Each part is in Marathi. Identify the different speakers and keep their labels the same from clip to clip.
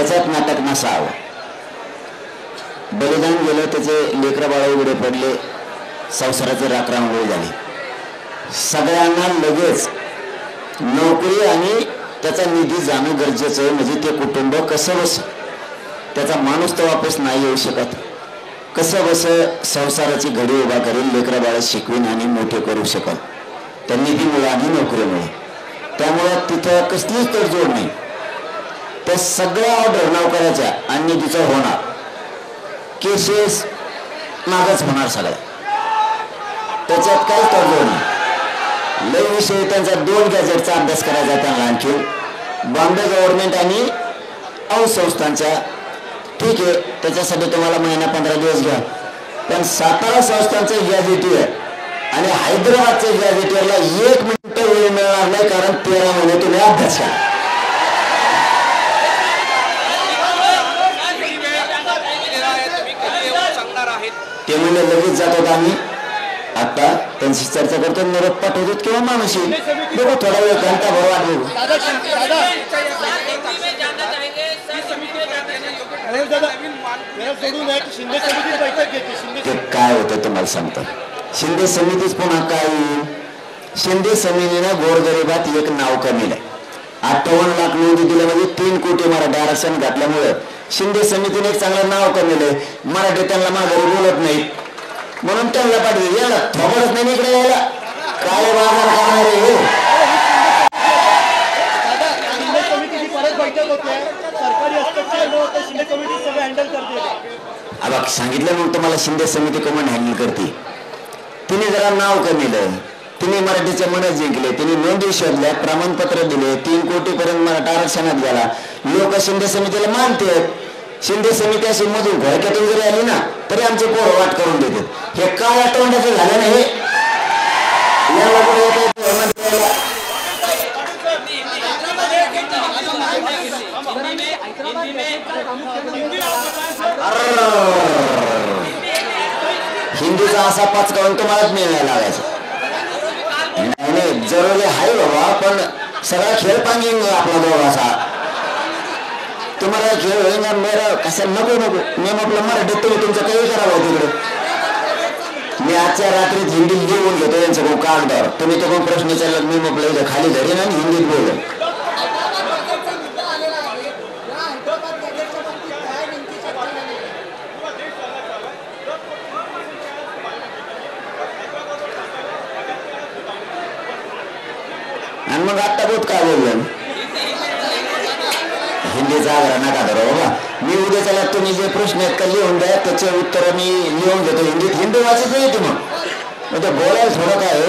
Speaker 1: त्याच्यात नाटक नसावं. बलिदान गेलं, त्याचे लेकरं बाळ उघडे पडले, संसाराचे राखरांगोळी झाली. सगळ्यांना लगेच नोकरी आणि त्याचा निधी जाणं गरजेचं आहे. म्हणजे ते कुटुंब कसं बस, त्याचा माणूस तर वापस नाही येऊ शकत, कसं बस संसाराची घडी उभा करेल, लेकरं बाळ शिकवीन आणि मोठे करू शकल त्या निधीमुळे आणि नोकरीमुळे. त्यामुळे तिथं कसलीच तडजोड नाही. त्या सगळ्या ऑर्डर नोकऱ्याच्या आणि निधीचा होणार, केसेस मागच होणार सगळ्या, त्याच्यात काहीच तडजोड नाही. लय विषय त्यांचा 2 गॅजेटचा अभ्यास करायचा त्यांना. आणखी बॉम्बे गव्हर्नमेंट आणि संस्थांच्या ठीक आहे, त्याच्यासाठी तुम्हाला महिना 15 दिवस घ्या. पण सातारा संस्थांचं गॅजेटियर आणि हैदराबादच्या गॅजेटियरला 1 मिनिट वेळ मिळणार नाही, कारण 13 महिने तुम्ही अभ्यास करा. ते म्हणजे लगेच जात होता. आम्ही आता त्यांची चर्चा करतो, निरोप पाठवतो किंवा माणूस बघू थोडा वेळ घंटा भर वाट बघू. ते काय होतं तुम्हाला सांगतो. शिंदे समितीच पुन्हा काय येईल. शिंदे समितीनं गोरगरिबात एक नाव कमीलं. 58 लाख नोंदी दिल्या म्हणजे 3 कोटी मराठी आरक्षण घातल्यामुळे शिंदे समितीने एक चांगलं नाव कमीलंय. मराठी त्यांना माघारी बोलत नाहीत म्हणून त्यांना पाठवले. याला थोबडच नाही इकडे यायला काय बाजार करणारे हे. अब सांगितलं मग तुम्हाला शिंदे समिती कमांड हँडल करते. तिने जरा नाव कमीलं, तिने मराठीचे मन जिंकले, तिने नोंदी शोधल्या, प्रमाणपत्र दिले, 3 कोटी पर्यंत मराठा आरक्षणात गेला. लोक शिंदे समितीला मानते. शिंदे समिती अशी मधून घोडक्यातून जरी आली ना तरी आमचे पोरं वाट करून देतात. हे काय आठवड्याचं झालं नाही. हिंदीचा असा पाचकावून तुम्हालाच मिळायला लागायचा. नाही जरुरी आहे बाबा, पण सगळा खेळ पांगी आपला दोघाचा. तुम्हाला खेळ होईना मेरा कसं नको मी आपलं मराठीत तुम्ही तुमचं काही करावं तिकडे. मी आजच्या रात्रीत हिंदीत लिहून घेतो यांचं कागदावर. तुम्ही तो प्रश्न विचारला मी म्हटलं इथं खाली धरीन आणि हिंदीत बोललो. आणि मग आता बोध काय बोललं हिंदीचा आग्रह नका धरो बाबा. मी उद्या त्याला तुम्ही जे प्रश्न आहेत का लिहून द्या, त्याचे उत्तर मी लिहून घेतो हिंदीत. हिंदी वाचत नाही मग ते बोलायला थोडं काय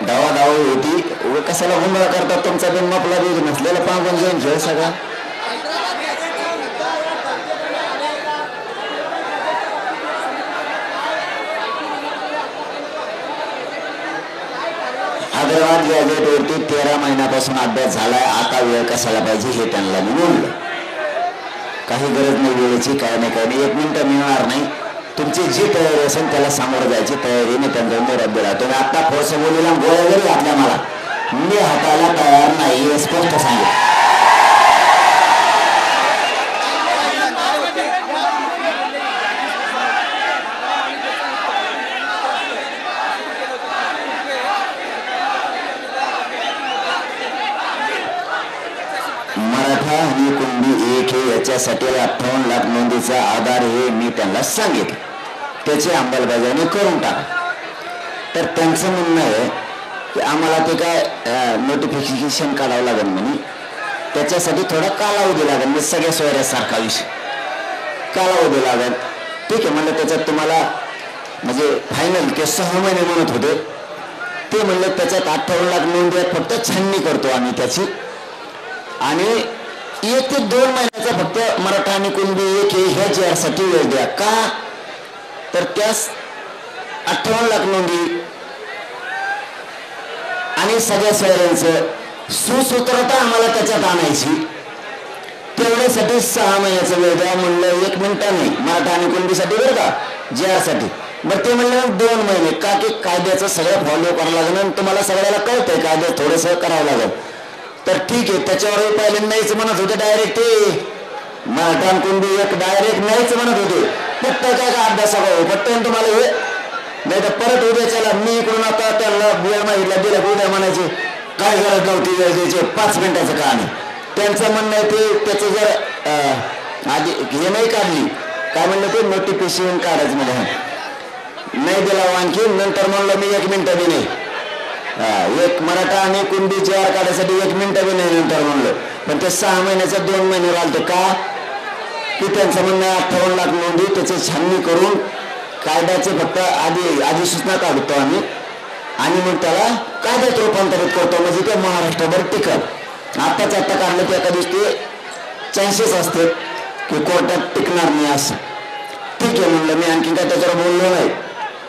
Speaker 1: धावाधावी होती. कशाला गोंधळ करतात तुमचा बिन मपला बी नसलेला पांगून जाऊन खेळ सगळा. हैदराबाद गॅजेटवरती 13 महिन्यापासून अभ्यास झालाय. आता वेळ कशाला पाहिजे हे त्यांना मी बोललो. काही गरज नाही वेळेची, काय नाही 1 मिनिट मिळणार नाही. तुमची जी तयारी असेल त्याला सामोरं जायची तयारी मी त्यांचा निरोप दिला. तुम्ही आता फोर्स बोलीला गोळ्या जरी घातल्या मला मी हाताला तयार नाही हे स्पष्ट सांगितलं. मराठा आणि कुणबी एक हे याच्यासाठी 58 लाख नोंदीचा आधार हे मी त्यांना सांगितलं. त्याची अंमलबजावणी करून टाका. तर त्यांचं म्हणणं आहे की आम्हाला ते काय नोटिफिकेशन काढावं लागेल म्हणे, त्याच्यासाठी थोडा कालावधी लागेल. म्हणजे सगळ्या सोयऱ्यासारखा विषय कालावधी लागेल. ठीक आहे म्हणलं. त्याच्यात तुम्हाला म्हणजे फायनल के 6 महिने म्हणत होते. ते म्हणले त्याच्यात 58 लाख नोंदी आहेत, फक्त छाननी करतो आम्ही त्याची. आणि 1 ते 2 महिन्याचा फक्त मराठा आणि कुणबी एक ह्याच यासाठी वेळ द्या. का तर त्यास 58 लाख नोंदी आणि सगळ्या सोयऱ्यांचं सुसूत्रता आम्हाला त्याच्यात आणायची. तेवढ्यासाठी 6 महिन्याचा वेळ द्या म्हणलं. 1 मिनिट नाही मराठा आणि कुणबीसाठी बरं का, जे आर साठी. बरं ते म्हणलं 2 महिने. का की कायद्याचं सगळं फॉलो करावं लागेल आणि तुम्हाला सगळ्याला कळतंय कायद्यात थोडंसं करावं लागेल. तर ठीक आहे त्याच्यावर पहिल्यांदा नाहीच म्हणत होते डायरेक्ट ते मराठा कुणबी एक डायरेक्ट नाहीच म्हणत होते. फक्त काय का अभ्यास फक्त तुम्हाला हे नाही तर परत उद्याच्याला मी इकडून आता त्यांना वेळ मागितला दिला उद्या म्हणायचे काय गरज नव्हती वेळ द्यायचे 5 मिनिटाचं का नाही. त्यांचं म्हणणं आहे ते त्याचं जर आधी हे नाही काढली काय म्हणलं ते नोटिफिकेशन काढायचं म्हणजे नाही दिला आणखी नंतर म्हणलं मी 1 मिनिटं बी नाही एक मराठा आणि कुणबी JR काढायसाठी 1 मिनिटं बी नाही नंतर म्हणलं. पण ते 6 महिन्याचं 2 महिने राहिलं का की त्यांचं म्हणणं 58 लाख नोंदी त्याची छाननी करून कायद्याचे फक्त अधिसूचना काढतो आम्ही आणि मग त्याला कायद्यात रूपांतरित करतो म्हणजे ते महाराष्ट्रभर टिकत. आत्ताच आत्ता काढलं की एका दिवशी चान्सेस असते की कोर्टात टिकणार नाही असं. ठीक आहे म्हणलं मी आणखी काय त्याच्यावर बोललो नाही.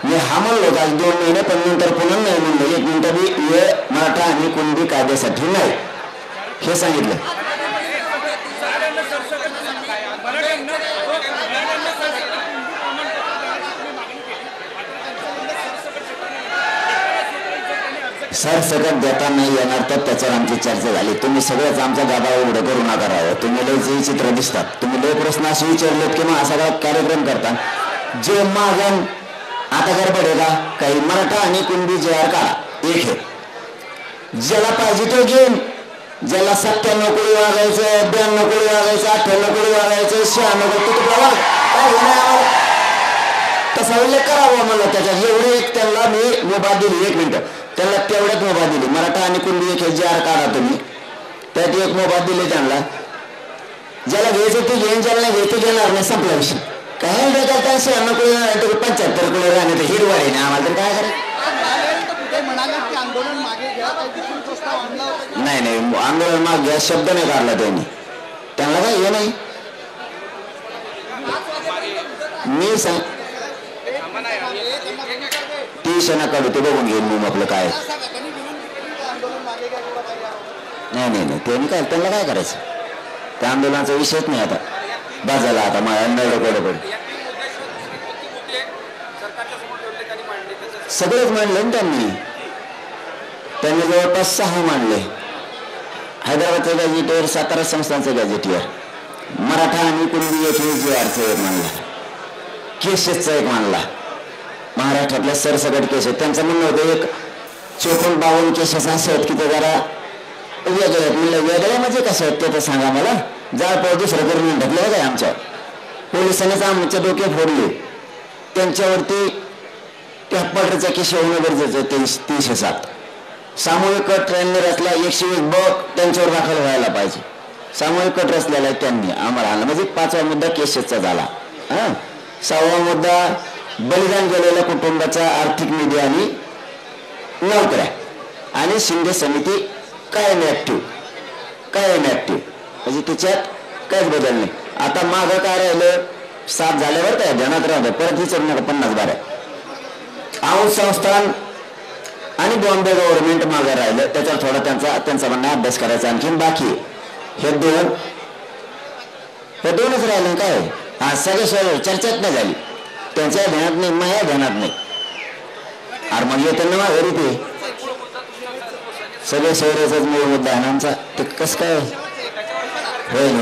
Speaker 1: मी हा म्हणलो आज 2 महिने पण नंतर पुन्हा नाही म्हणलं 1 मिनिटं बी वेळ मराठा आणि कुणबी कायद्यासाठी नाही हे सांगितलं. सरसकट देता नाही येणार तर त्याच्यावर आमची चर्चा झाली. तुम्ही सगळंच आमचा गाभा उघडं करू नका राहावं. तुम्ही लय चित्र दिसतात. तुम्ही लय प्रश्न असे विचारलेत की मग असा कार्यक्रम करता जे मागण आता गडबड आहे का काही मराठा आणि कुणबी JR काढा एक हे ज्याला पाहिजे तो घेईन. ज्याला 97 कोटी वागायचं 92 कोटी वागायचं 98 कोटी वागायचं 96 कोटी तुला वाग काय घेणार तसा उल्लेख करावा म्हणलं त्याच्यात एवढे एक त्यांना मी मुभा दिली 1 मिनिट त्यांना तेवढ्याच मुभा दिली. मराठा आणि कुणबी एक JR काढा तुम्ही त्यात एक मुभा दिली त्यांना. ज्याला घ्यायचं ते घेऊन ज्याला नाही घ्यायचं घेणार नाही संपला विषय. काय डोक्यात 96 कोटी 75 कोटी राहणे तर हिरवाडे नाही आम्हाला तर काय करायचं. नाही नाही आंदोलन माग घ्या शब्द नाही काढला त्यांनी त्यांना काय हे नाही मी सांग ती शना काढू ते बघून घेईन मग आपलं काय. नाही नाही नाही त्यांनी काय त्यांना काय करायचं त्या आंदोलनाचा विषयच नाही आता बाजाला आता माझ्या सगळेच मांडले ना त्यांनी जवळपास 6 मांडले. हैदराबादचं गॅजेटियर सातारा संस्थांचं गॅजेटियर मराठा आणि कुणबी एक JRचं एक मांडला केसेसचा एक मांडला महाराष्ट्रातल्या सरसकट केसेस. त्यांचं म्हणणं होतं एक 54-52 केसेस असे आहेत की ते जरा वेगळे आहेत. म्हणलं वेगळ्या म्हणजे कसं आहेत ते तर सांगा मला. जाळपोळ दुसरं करून ढकले काय आमच्यावर पोलिसांनीच आमचे डोके फोडले त्यांच्यावरती 73चा केस होणं गरजेचं 307 सामूहिक कट ट्रेनने रचला 120 त्यांच्यावर दाखल व्हायला पाहिजे. सामूहिक कट रचलेला आहे त्यांनी आम्हाला आणला म्हणजे 5वा मुद्दा केसेसचा झाला. 6वा मुद्दा बलिदान गेलेल्या कुटुंबाचा आर्थिक निधी आणि नोकऱ्या आणि शिंदे समिती कायम ऍक्टिव्ह म्हणजे त्याच्यात काहीच बदल नाही. आता मागं काय राहिलं 7 झाल्यावर काय ध्यानात राहतं परत विचारू नका 50 बाऱ्या. औंध संस्थान आणि बॉम्बे गव्हर्नमेंट मागे राहिलं त्याच्यावर थोडा त्यांचा म्हणणं अभ्यास करायचा आणखीन बाकी हे दोनच राहिले काय. हा सगळे चर्चाच नाही झाली त्यांच्या ध्यानात नाही माझ्या ध्यानात नाही. अरे मग येतं ना घरी ते सगळे शहराचाच मूळ मुद्दा आहे आमचा ते कसं काय होईल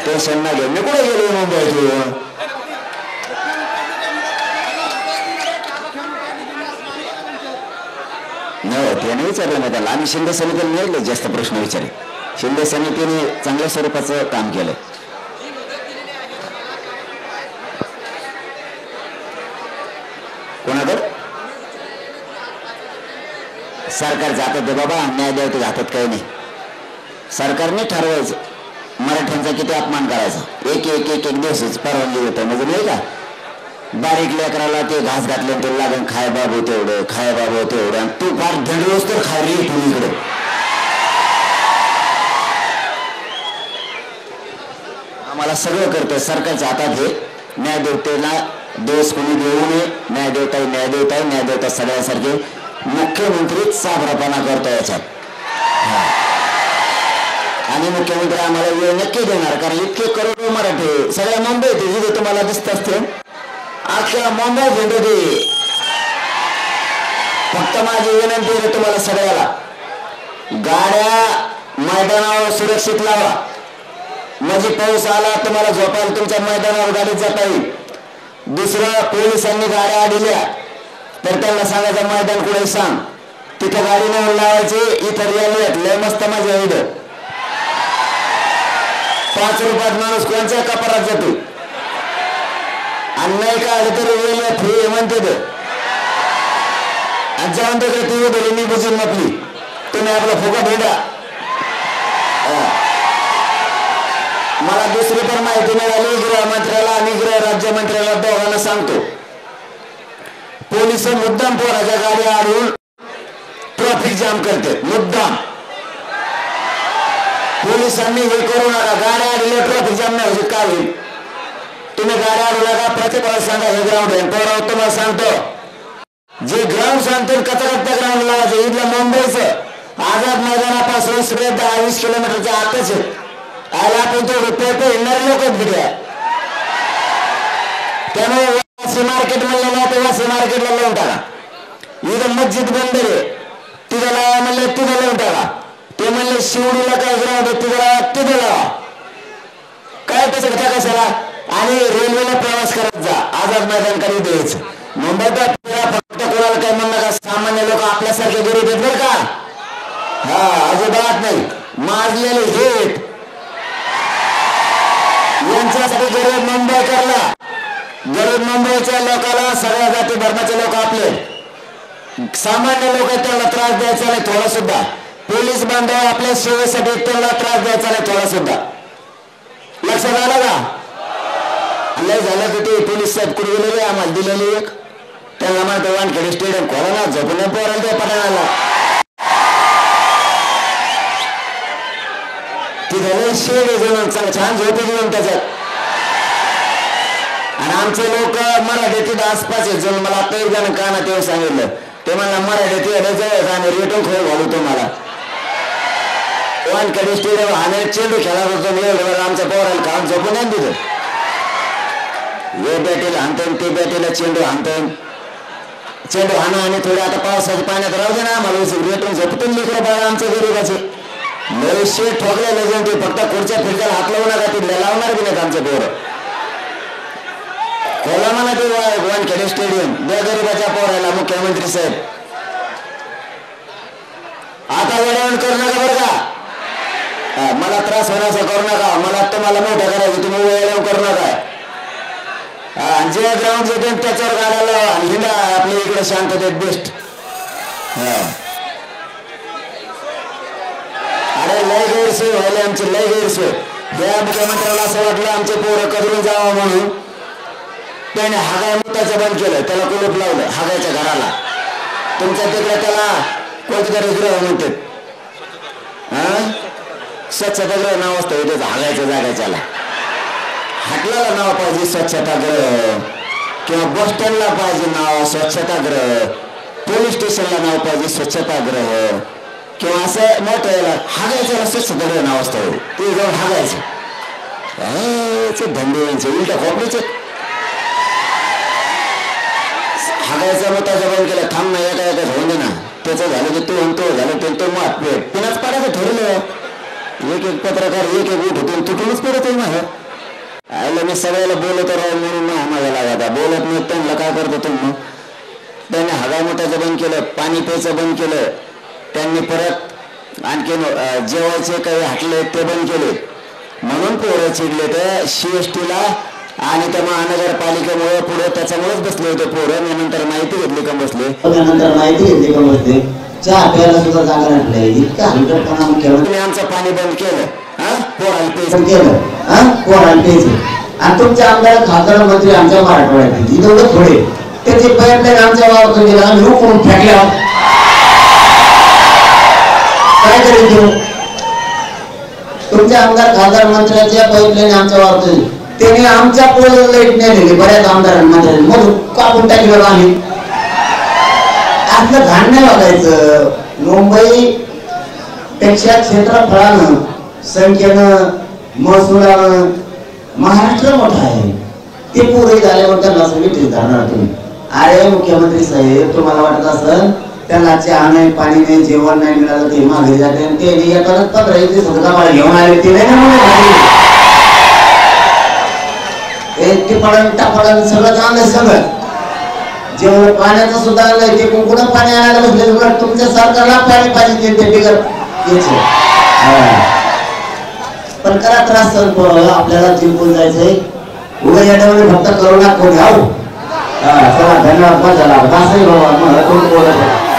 Speaker 1: टेन्शन ना घेऊन मी कुठे गेलो मुंबईत नाही ते नाही विचारलं मी त्याला. आम्ही शिंदे समितीला नाही जास्त प्रश्न विचारले. शिंदे समितीने चांगल्या स्वरूपाचं काम केलं. कोणाकडे सरकार जातात ते बाबा न्याय द्यावं ते जातात काही नाही. सरकारने ठरवायचं मराठ्यांचा किती अपमान करायचा एक दिवसच परवानगी देतो म्हणजे नाही का. बारीक लेकराला ते घास घातले ते लागेल खाय बाबू तेवढं आणि तू फार दंडवस तर खायला येतो इकडे. आम्हाला सगळं करतं सरकारच्या हातात हे. न्यायदेवतेला दोष कोणी देऊ नये. न्यायदेवता सगळ्यासारखे मुख्यमंत्रीच साबरापणा करतो याच्यात आणि मुख्यमंत्री आम्हाला वेळ नक्की देणार कारण इतके करोडो मराठी सगळ्या मुंबईत जिथे तुम्हाला दिसत असते अख्ख्या मुंबई झेंडे फक्त माझी विनंती आहे तुम्हाला सगळ्याला गाड्या मैदानावर सुरक्षित लावा. म्हणजे पाऊस आला तुम्हाला झोपायला तुमच्या मैदानावर गाडीत जाता येईल. दुसरं, पोलिसांनी गाड्या अडवल्या तर त्यांना सांगायचं मैदान कुठे सांग, तिथे गाडी नेऊन लावायची. इतर रॅलीत लय मस्त मजा येईल. 5 रुपयात माणूस कोणत्या कपारात जातो आणि नाही का आलं तरी रेल्वे फ्री म्हणते ते. आणि जाऊन तिकडे टीव्ही धरून मी बुजून म्हटली तुम्ही आपला फुकट भेटा. मला दुसरी पण माहिती मिळाली गृहमंत्र्याला आणि गृह राज्यमंत्र्याला दोघांना सांगतो. पोलिस मुद्दाम पोराच्या गाड्या अडवून ट्रॅफिक जाम करते. मुद्दाम पोलिसांनी हे करू नका. गाड्या अडवल्या ट्रॅफिक जाम नाही होईल. काय होईल? तुम्ही गाड्या अडवू नका. प्रतिभाला सांगा हे ग्राउंड आहे. पोरा तुम्हाला सांगतो जे ग्राउंड सांगतो कचरा त्या ग्राउंड लावायचं. इथलं मुंबईचं आझाद मैदानापासून सगळे 10-20 किलोमीटरच्या आतच आहे. आला आपण तो रुपये येणारे लोक भेटूया. त्यामुळे वासी मार्केट म्हणलं ना ते वासी मार्केटला लावून टाका. इथं मस्जिद बंद आहे तिथं लावा म्हणलं तिथं लावून टाका. ते म्हणले शिवडीला काय ग्राउंड आहे तिथं लावा तिथं लावा. काय तसं त्या कशाला? आणि रेल्वेला प्रवास करत जा. आझाद मैदानकडे द्यायचं. मुंबईत फक्त कोणाला काय म्हणणं का सामान्य लोक आपल्यासारखे गरीब आहेत बरं का. हा अजिबात नाही. माजलेले हेत यांच्यासाठी गरीब मुंबईकरला, गरीब मुंबईच्या लोकांना सगळ्या जाती धर्माचे लोक आपले सामान्य लोक आहेत त्यांना त्रास द्यायचा नाही थोडा सुद्धा. पोलीस बांधव आपल्या सेवेसाठी त्यांना त्रास द्यायचा नाही थोडा सुद्धा. लक्षात आलं का? लय झालं की ते पोलीस साहेब कुठे गेलेले आम्हाला दिलेली एक त्यांना म्हणतो वानखेडे स्टेडियम खोला ना झोपून पोराला त्या पठाणाला तिथे शेड जण छान झोपे घेऊन त्याच्यात. आणि आमचे लोक मराठीतील आसपास आहेत जण. मला आता एक जण कानात येऊन सांगितलं ते मला मराठीत यायचं आणि रेटून खोल घालू तुम्हाला. वानखेडे स्टेडियम आणि चेंडू खेळत होतो आमच्या पोराला काम झोपून नाही दिलं. हे बॅटीला हाणतो ते बॅटीला चेंडू हाणतो. चेंडू हाणा आणि थोडे आता पावसाच्या पाण्यात राहू दे ना आम्हाला रेटून झोपतून लिखलं बाळा आमच्या गरीबाचे. नऊशे ठोकले जाऊन ते फक्त पुढच्या फिरक्याला हात लावू नका. ते लावणार बी नाहीत आमचे पोरं. खोला म्हणा ते वानखेडे स्टेडियम द्या गरीबाच्या पोराला. मुख्यमंत्री साहेब आता वेळेवर करू नका बरं का. मला त्रास होण्याचं करू नका. मला तुम्हाला मोठं करायचं तुम्ही वेळेवर करू नका. जे ग्राउंड येते त्याच्यावर गाड्याला आणि हिंडा आपल्या इकडे शांततेत बेस्ट. अरे लय गैरसोय व्हायला आमची लय गैरसोय. या मुख्यमंत्र्याला असं वाटलं आमचे पोरं कदरून जावं म्हणून त्याने हागाय मुताचं बंद केलं. त्याला कुलूप लावलं हागायच्या घराला. तुमच्या तिकडे त्याला कोणत्या गृह म्हणतात स्वच्छतागृह नाव असतं त्याचं हागायच्या जागाच्याला. हाटलाला नाव पाहिजे स्वच्छतागृह किंवा बस स्टँडला पाहिजे नाव स्वच्छतागृह. पोलीस स्टेशनला नाव पाहिजे स्वच्छतागृह किंवा असं मोठं याला हागायचं स्वच्छतागृह नाव असतं. ते जाऊन हागायचं धंदे यांचे उलट्या खोपडीचे. हागायचं मग त्याचा बंद केलं. थांब नाही एका एका होऊन दे ना. त्याचं झालं की तो म्हणतो झालं ते तो मत पुण्याच पाडायचं ठरवलं. एक एक पत्रकार एक एक उठ होतो तुटूनच पडत आहे माझ्या आयला. मी सगळ्याला बोलत राहू म्हणून आम्हाला लागा बोलत नाही. त्यांना काय करतो तुम्ही त्यांनी हगामताचं बंद केलं. पाणी प्यायचं बंद केलं. त्यांनी परत आणखीन जेवायचे काही हाटले ते बंद केले. म्हणून पोरं चिडले तर CSTला आणि त्या महानगरपालिकेमुळे पुढे त्याच्यामुळेच बसले होते पोरं. मी नंतर माहिती घेतली का बसले. त्यानंतर माहिती घेतली का बसले. चहा प्यायला सुद्धा जागा नाही. इतका हलकटपणा मुख्यमंत्री आमचं पाणी बंद केलं. पोराला प्यायचं केलं. पोराला प्यायचं. आणि तुमचे आमदार खासदार मंत्री आमच्या मराठवाड्यात इथं थोडे त्याचे प्रयत्न आमच्या वावरतून गेला. आम्ही रोखून फेकल्या. काय करेल तुमच्या आमदार खासदार मंत्र्याच्या पाईपलाईन आमच्या वावरतून त्याने आमच्या पोळीला लाईट नाही दिली. बऱ्याच आमदारांना मग कापून टाकलं आम्ही. आपलं घाण नाही वागायचं. मुंबई पेक्षा क्षेत्रफळानं संख्येनं महसुलानं महाराष्ट्र मोठा आहे. ते पुरे झाल्यावर त्यांना विठीस धरणार तुम्ही. अरे मुख्यमंत्री साहेब तुम्हाला वाटत असेल त्यांना चहा नाही पाणी नाही जेवण नाही मिळालं ते माघारी जाते. ते एकाच 15-20 मला घेऊन आले ते नाही.
Speaker 2: टापडन सगळं चांगलं सगळं जेवण पाण्याचं सुद्धा आणलंय ते कुंकुण पाणी आणायला बसले तुमच्या सरकारला पाणी पाहिजे ते बिगर पण करा त्रास सर आपल्याला जिंकून जायचंय उगा येण्यामध्ये फक्त करोना कोण घ्याव चला धन्यवाद झाला असंही बाबा मला कोण बोलत